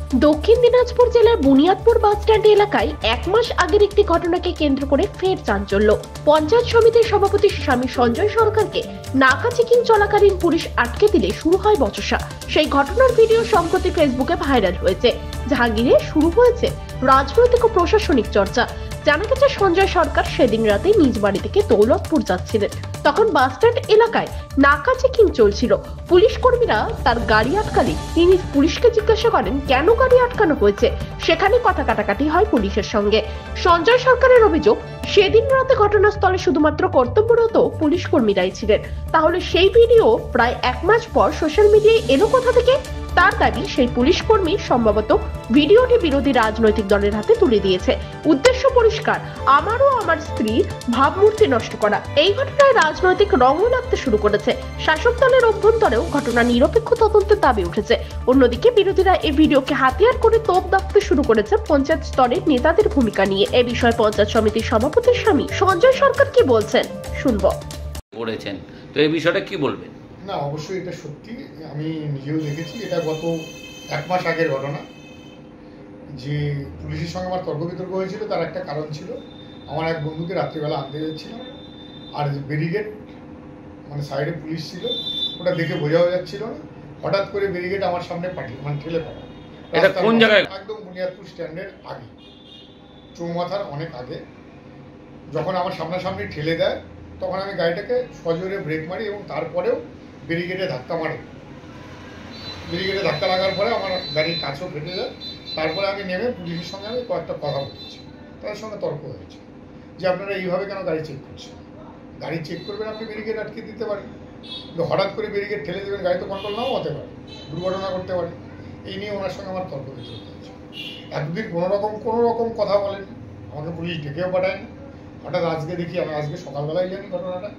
দক্ষিণ দিনাজপুর জেলার বুনিয়াদপুর বাসস্ট্যান্ড এলাকায় 1 মাস আগের একটি ঘটনাকে কেন্দ্র করে ফের চাঞ্চল্য। পঞ্চায়েত সমিতির সভাপতি স্বামী সঞ্জয় সরকারকে নাকা চেকিং চলাকালীন পুলিশ আটকে দিলে শুরু হয় বচসা। সেই ঘটনার ভিডিও সম্প্রতি ফেসবুকে ভাইরাল হয়েছে, যা ঘিরে শুরু হয়েছে রাজনৈতিক ও প্রশাসনিক চর্চা। জানা গেছে সঞ্জয় সরকার সেদিন রাতে নিজ বাড়ি থেকে দৌলতপুর যাচ্ছিলেন। তখন বাসস্ট্যান্ড এলাকায় নাকা চেকিং চলছিল। পুলিশ কর্মীরা তার গাড়ি আটকালে তিনি পুলিশকে জিজ্ঞাসা করেন কেন গাড়ি আটকানো হয়েছে। সেখানে কথা কাটাকাটি হয় পুলিশের সঙ্গে। সঞ্জয় সরকারের অভিযোগ, সেদিন রাতে ঘটনাস্থলে শুধুমাত্র কর্তব্যরত পুলিশ কর্মীরাই ছিলেন। তাহলে সেই ভিডিও প্রায় 1 মাস পর সোশ্যাল মিডিয়ায় এলো কোথা থেকে? তার দাবি, সেই পুলিশ কর্মী সম্ভবত ভিডিওটি বিরোধী রাজনৈতিক দলের হাতে তুলে দিয়েছে। উদ্দেশ্য পরিষ্কার, আমার ও আমার স্ত্রীর ভাবমূর্তি নষ্ট করা। এই ঘটনায় রাজনৈতিক রঙও লাগতে শুরু করেছে। শাসক দলের অভ্যন্তরেও ঘটনা নিরপেক্ষ তদন্তের দাবি উঠেছে। অন্যদিকে বিরোধীরা এই ভিডিওকে হাতিয়ার করে তোপ দাগতে শুরু করেছে পঞ্চায়েত স্তরের নেতাদের ভূমিকা নিয়ে। এ বিষয়ে পঞ্চায়েত সমিতির সভাপতির স্বামী সঞ্জয় সরকার কি বলছেন শুনবো। পড়েছেন তো এই বিষয়টা কি বলবেন? না, অবশ্যই এটা সত্যি। আমি নিজেও দেখেছি। এটা গত 1 মাস আগের ঘটনা। যে পুলিশের সঙ্গে আমার তর্ক বিতর্ক হয়েছিল, তার একটা কারণ ছিল, আমার এক বন্ধুকে রাত্রিবেলা আনতে যাচ্ছিলাম, আর ব্যারিকেড মানে সাইডে পুলিশ ছিল, ওটা দেখে বোঝাও যাচ্ছিল না। হঠাৎ করে ব্যারিকেড আমার সামনে ঠেলে পাঠায়। এটা কোন জায়গায়? একদম বুনিয়াদপুর স্ট্যান্ডের আগে, চৌমাথার অনেক আগে। যখন আমার সামনাসামনি ঠেলে দেয়, তখন আমি গাড়িটাকে সজোরে ব্রেক মারি এবং তারপরেও ব্যারিকেডে ধাক্কা মারে। ব্যারিকেডে ধাক্কা লাগার পরে আমার গাড়ির কাছেও ফেটে যায়। তারপরে আমি নেমে পুলিশের সঙ্গে আমি কয়েকটা কথা বলেছি, তাদের সঙ্গে তর্ক হয়েছে যে আপনারা এইভাবে কেন গাড়ি চেক করছেন? গাড়ি চেক করবেন, আপনি ব্যারিকেড আটকে দিতে পারেন, কিন্তু হঠাৎ করে ব্যারিকেড ঠেলে দেবেন, গাড়ি তো কন্ট্রোল নাও হতে পারে, দুর্ঘটনা করতে পারে। এই নিয়ে ওনার সঙ্গে আমার তর্ক বিতর্ক হয়েছে। এতদিন কোনো রকম কথা বলেন, আমাকে পুলিশ ডেকেও পাঠায়নি। হঠাৎ আজকে দেখি, আমি আজকে সকালবেলায় জানি ঘটনাটা,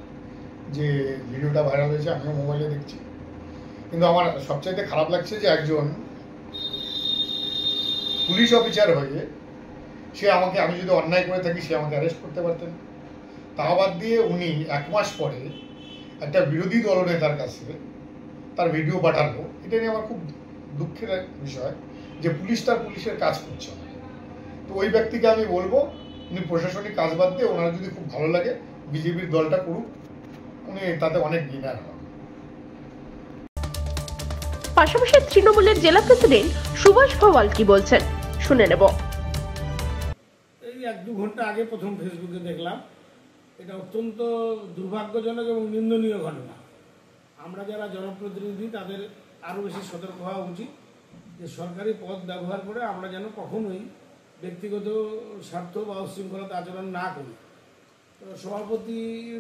যে ভিডিওটা ভাইরাল হয়েছে, আমিও মোবাইলে দেখছি। কিন্তু আমার সবচাইতে খারাপ লাগছে যে একজন পুলিশ অফিসার হয়ে সে আমাকে, আমি যদি অন্যায় করে থাকি, সে আমাকে অ্যারেস্ট করতে পারতেন। তা বাদ দিয়ে উনি 1 মাস পরে একটা বিরোধী দলনেতার কাছে তার ভিডিও পাঠালো। এটা নিয়ে আমার খুব দুঃখের বিষয় যে পুলিশ তার পুলিশের কাজ করছে না। তো ওই ব্যক্তিকে আমি বলবো, উনি প্রশাসনিক কাজ বাদ দিয়ে ওনার যদি খুব ভালো লাগে বিজেপির দলটা করুক, উনি তাতে অনেক বিনার হন। পাশাপাশি তৃণমূলের জেলা প্রেসিডেন্ট সুভাষ ভাওয়াল কি বলছেন শুনে নেব। এই 1-2 ঘন্টা আগে প্রথম ফেসবুকে দেখলাম। এটা অত্যন্ত দুর্ভাগ্যজনক এবং নিন্দনীয় ঘটনা। আমরা যারা জনপ্রতিনিধি তাদের আরও বেশি সতর্ক হওয়া উচিত যে সরকারি পদ ব্যবহার করে আমরা যেন কখনোই ব্যক্তিগত স্বার্থ বা উশৃঙ্খলতা আচরণ না করি। তো সভাপতি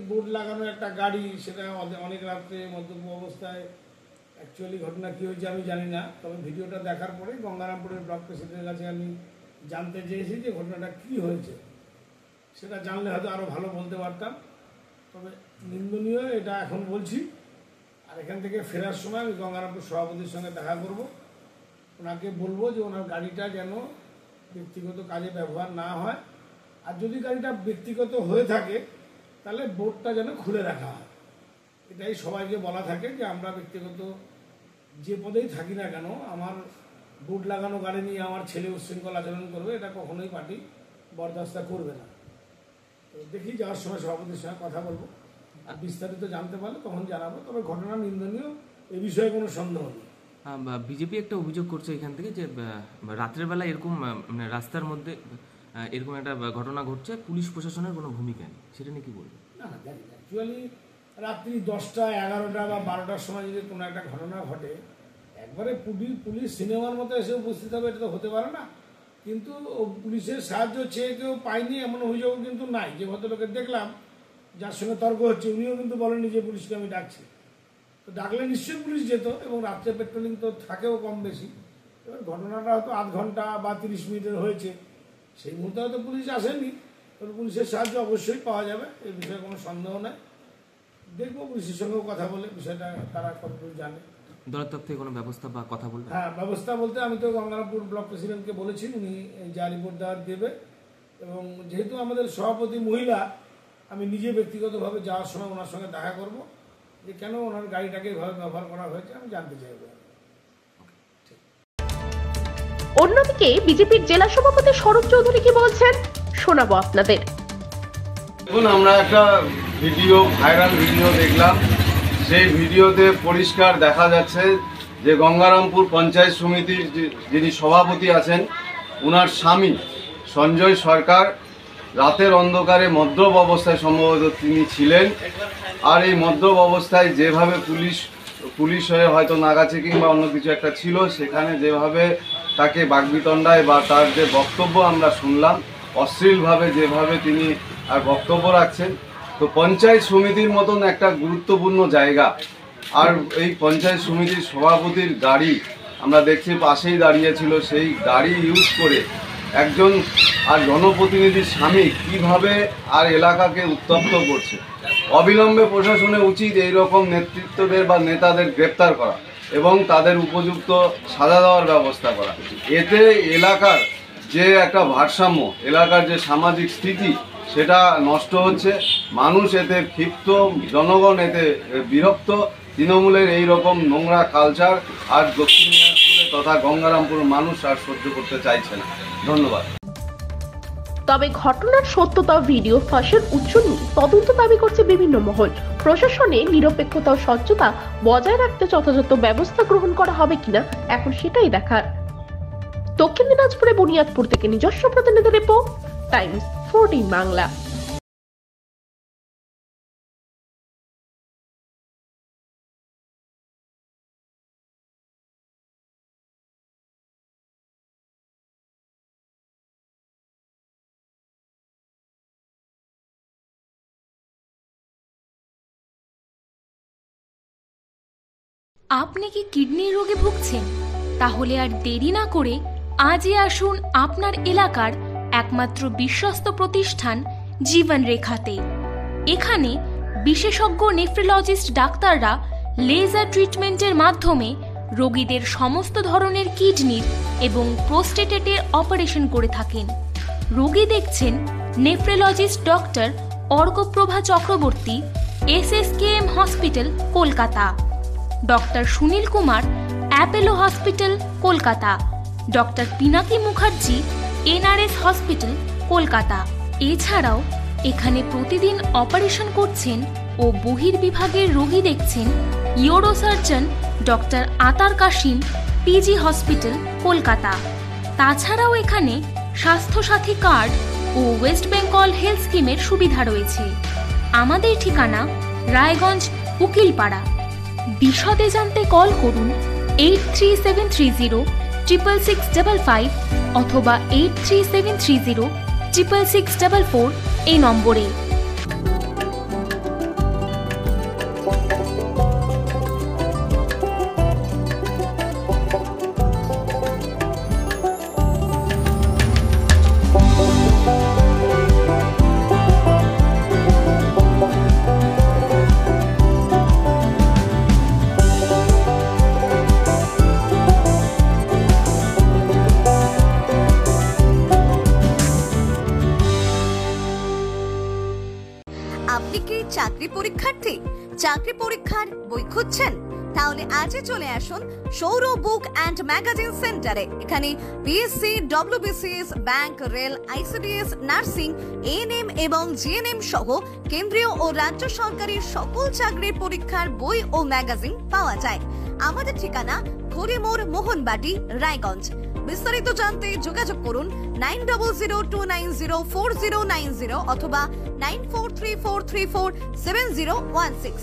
বোর্ড লাগানো একটা গাড়ি, সেটা অনেক রাত্রে মদ্যপ অবস্থায়, অ্যাকচুয়ালি ঘটনা কী হয়েছে আমি জানি না, তবে ভিডিওটা দেখার পরে গঙ্গারামপুরের ব্লক প্রেসিডেন্টের কাছে আমি জানতে চেয়েছি যে ঘটনাটা কী হয়েছে। সেটা জানলে হয়তো আরও ভালো বলতে পারতাম। তবে নিন্দনীয়, এটা এখন বলছি। আর এখান থেকে ফেরার সময় আমি গঙ্গারামপুর সভাপতির সঙ্গে দেখা করব, ওনাকে বলবো যে ওনার গাড়িটা যেন ব্যক্তিগত কাজে ব্যবহার না হয়, আর যদি গাড়িটা ব্যক্তিগত হয়ে থাকে তাহলে বোর্ডটা যেন খুলে রাখা হয়। এটাই সবাইকে বলা থাকে যে আমরা ব্যক্তিগত যে পদেই থাকি না কেন, আমার বোর্ড লাগানো গাড়ি নিয়ে আমার ছেলে উশৃঙ্খল আচরণ করবে, এটা কখনোই পার্টি বরদাস্ত করবে না। তো দেখি, যাওয়ার সময় সভাপতির সঙ্গে কথা বলবো, আর বিস্তারিত জানতে পারলে তখন জানাবো। তবে ঘটনা নিন্দনীয়, এ বিষয়ে কোনো সন্দেহ নেই। বিজেপি একটা অভিযোগ করছে এখান থেকে যে রাত্রের বেলা এরকম মানে রাস্তার মধ্যে এরকম একটা ঘটনা ঘটছে, পুলিশ প্রশাসনের কোনো ভূমিকা নেই, সেটা নিয়ে কি বলবেন? না, জানি না। অ্যাকচুয়ালি রাত্রি 10টা, 11টা বা 12টার সময় যদি কোনো একটা ঘটনা ঘটে, একবারে পুলিশ সিনেমার মতো এসে উপস্থিত হবে, এটা তো হতে পারে না। কিন্তু পুলিশের সাহায্য চেয়ে কেউ পায়নি এমন অভিযোগ কিন্তু নাই। যে ভদ্রলোকের দেখলাম, যার সঙ্গে তর্ক হচ্ছে, উনিও কিন্তু বলেননি যে পুলিশকে আমি ডাকছি। তো ডাকলে নিশ্চয়ই পুলিশ যেত, এবং রাত্রে পেট্রোলিং তো থাকেও কম বেশি। এবার ঘটনাটা হয়তো 8 ঘন্টা বা 30 মিনিটের হয়েছে, সেই মুহূর্তে হয়তো পুলিশ আসেনি। তবে পুলিশের সাহায্য অবশ্যই পাওয়া যাবে, এই বিষয়ে কোনো সন্দেহ নেই। দেখবো পুলিশের সঙ্গেও কথা বলে বিষয়টা তারা কতটুকু জানে। দলের তরফ থেকে কোনো ব্যবস্থা বা কথা বলবেন? হ্যাঁ, ব্যবস্থা বলতে আমি তো গঙ্গারামপুর ব্লক প্রেসিডেন্টকে বলেছি, উনি যা রিপোর্ট দেওয়ার দেবে। এবং যেহেতু আমাদের সভাপতি মহিলা, আমি নিজে ব্যক্তিগতভাবে যাওয়ার সময় ওনার সঙ্গে দেখা করব, যে কেন ওনার গাড়িটাকে এভাবে ব্যবহার করা হয়েছে আমি জানতে চাইব। অন্যদিকে বিজেপির জেলা সভাপতি স্বরূপ চৌধুরী কি বলছেন শোনাবো আপনাদের। দেখুন, আমরা একটা ভাইরাল ভিডিও দেখলাম। সেই ভিডিওতে পরিষ্কার দেখা যাচ্ছে যে গঙ্গারামপুর পঞ্চায়েত সমিতির যিনি সভাপতি আছেন, ওনার স্বামী সঞ্জয় সরকার রাতের অন্ধকারে মদ্যপ অবস্থায় সম্ভবত তিনি ছিলেন। আর এই মদ্যপ অবস্থায় যেভাবে পুলিশ হয়ে হয়তো নাগা চেকিং বা অন্য কিছু একটা ছিল, সেখানে যেভাবে তাকে বাকবিতণ্ডায় বা তার যে বক্তব্য আমরা শুনলাম, অশ্লীলভাবে যেভাবে তিনি আর বক্তব্য রাখছেন, তো পঞ্চায়েত সমিতির মতন একটা গুরুত্বপূর্ণ জায়গা, আর এই পঞ্চায়েত সমিতির সভাপতির গাড়ি আমরা দেখছি পাশেই দাঁড়িয়েছিল, সেই গাড়ি ইউজ করে একজন আর জনপ্রতিনিধির স্বামী কিভাবে আর এলাকাকে উত্তপ্ত করছে। অবিলম্বে প্রশাসনের উচিত এই রকম নেতৃত্বদের বা নেতাদের গ্রেপ্তার করা এবং তাদের উপযুক্ত সাজা দেওয়ার ব্যবস্থা করা। এতে এলাকার যে একটা ভারসাম্য, এলাকার যে সামাজিক স্থিতি, সেটা নষ্ট হচ্ছে। মানুষ এতে ক্ষিপ্ত, জনগণ এতে বিরক্ত। তৃণমূলের এই রকম নোংরা কালচার আর দক্ষিণ দিনাজপুরে তথা গঙ্গারামপুর মানুষ আর সহ্য করতে চাইছে না। ধন্যবাদ। তবে ঘটনার সত্যতা ভিডিও ফাঁসের উৎস নিয়ে তদন্ত দাবি করছে বিভিন্ন মহল। প্রশাসনে নিরপেক্ষতা ও স্বচ্ছতা বজায় রাখতে যথাযথ ব্যবস্থা গ্রহণ করা হবে কিনা এখন সেটাই দেখার। দক্ষিণ দিনাজপুরে বুনিয়াদপুর থেকে নিজস্ব প্রতিনিধি রিপোর্ট, টাইমস 14 বাংলা। আপনি কি কিডনি রোগে ভুগছেন? তাহলে আর দেরি না করে আজই আসুন আপনার এলাকার একমাত্র বিশ্বস্ত প্রতিষ্ঠান জীবন রেখাতে। এখানে বিশেষজ্ঞ নেফ্রোলজিস্ট ডাক্তাররা লেজার ট্রিটমেন্টের মাধ্যমে রোগীদের সমস্ত ধরনের কিডনির এবং প্রোস্টেটের অপারেশন করে থাকেন। রোগী দেখছেন nephrologist doctor Arkaprabha Chakraborty, SSKM hospital, Kolkata. Doctor Sunil Kumar, Apollo hospital, Kolkata. Doctor Pinaki Mukherjee, NRS hospital, Kolkata. এছাড়াও এখানে প্রতিদিন অপারেশন করছেন ও বহির্বিভাগের রোগী দেখছেন ইউরোসার্জন ডক্টর আতার কাশিম, PG হসপিটাল, কলকাতা। তাছাড়াও এখানে স্বাস্থ্যসাথী কার্ড ও ওয়েস্ট বেঙ্গল হেলথ স্কিমের সুবিধা রয়েছে। আমাদের ঠিকানা রায়গঞ্জ, উকিলপাড়া। বিশদে জানতে কল করুন 8373066655 অথবা 8373066644 এই নম্বরে। আপনি কি চাকরি পরীক্ষার্থী? চাকরি পরীক্ষার বই খুঁজছেন? তাহলে আজই চলে আসুন সৌর বুক অ্যান্ড ম্যাগাজিন সেন্টারে। এখানে BSc, WBCS, bank, rail, ICDS, nursing, ANM এবং GNM সহ কেন্দ্রীয় ও রাজ্য সরকারের সকল চাকরির পরীক্ষার বই ও ম্যাগাজিন পাওয়া যায়। আমাদের ঠিকানা খড়িমোড়, মোহনবাটি, রায়গঞ্জ। বিস্তারিত জানতে যোগাযোগ করুন 9002904090 অথবা 9434347016।